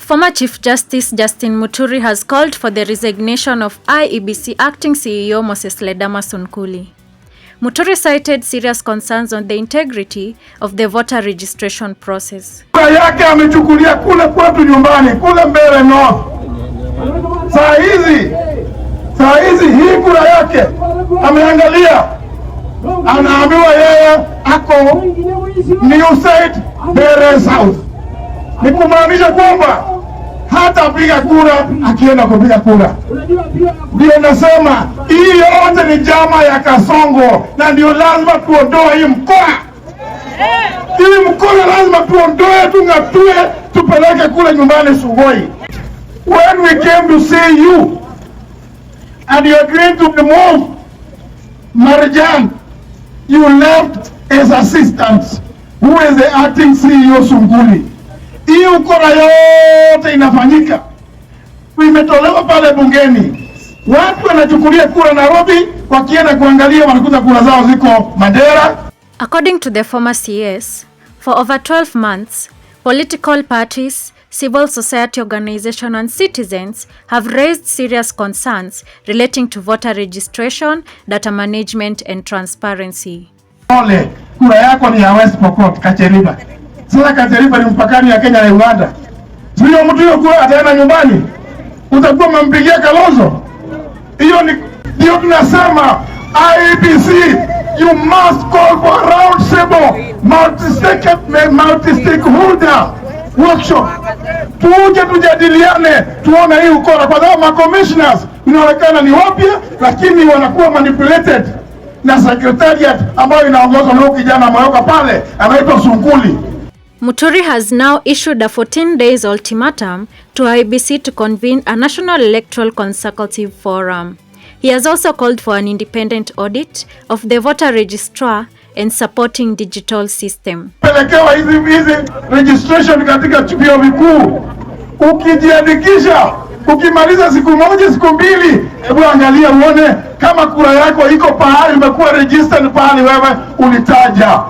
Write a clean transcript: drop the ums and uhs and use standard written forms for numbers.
Former Chief Justice Justin Muturi has called for the resignation of IEBC Acting CEO Moses Ledama Sunkuli. Muturi cited serious concerns on the integrity of the voter registration process. Kura yake amechukulia kule kwetu nyumbani, kule Mbeere North. Saa hizi hii kura yake ameangalia, anaambiwa yeye ako New Site Mbeere South. Ni kumaanisha kwamba hata piga kura akienda kupiga kura. Ndio nasema hii yote ni jama ya Kasongo, na ndio lazima tuondoe hii mkoa. Hii mkoa lazima tuondoe, tungatue, tupeleke kule nyumbani Sugoi. When we came to see you and you agreed to remove Marjan, you left as assistant who is the acting CEO Sunkuli. Hii ukora yote inafanyika, imetolewa pale bungeni. Watu wanachukulia kura Nairobi, wakienda kuangalia wanakuta kura zao ziko Mandera. According to the former CS, for over 12 months, political parties, civil society organizations and citizens have raised serious concerns relating to voter registration, data management and transparency. Ole, kura yako ni ya West Pokot, Kacheriba. Sasa Kacheriba ni mpakani ya Kenya na Uganda. Sio mtu yule kura ataenda nyumbani, utakuwa mampigia Kalonzo. Hiyo ndio tunasema IEBC, you must call for a round table, multi-stakeholder workshop. Tuje tujadiliane, tuone hii ukora, kwa sababu ma-commissioners inaonekana ni wapya, lakini wanakuwa manipulated na secretariat ambayo inaongozwa na kijana mmoja pale anaitwa Sunkuli. Muturi has now issued a 14 days ultimatum to IEBC to convene a National Electoral Consultative Forum. He has also called for an independent audit of the voter registrar and supporting digital system. Pelekewa hizi registration katika vyuo vikuu. Ukijiandikisha, ukimaliza siku moja siku mbili, hebu angalia uone kama kura yako iko pahali imekuwa registered pahali wewe ulitaja.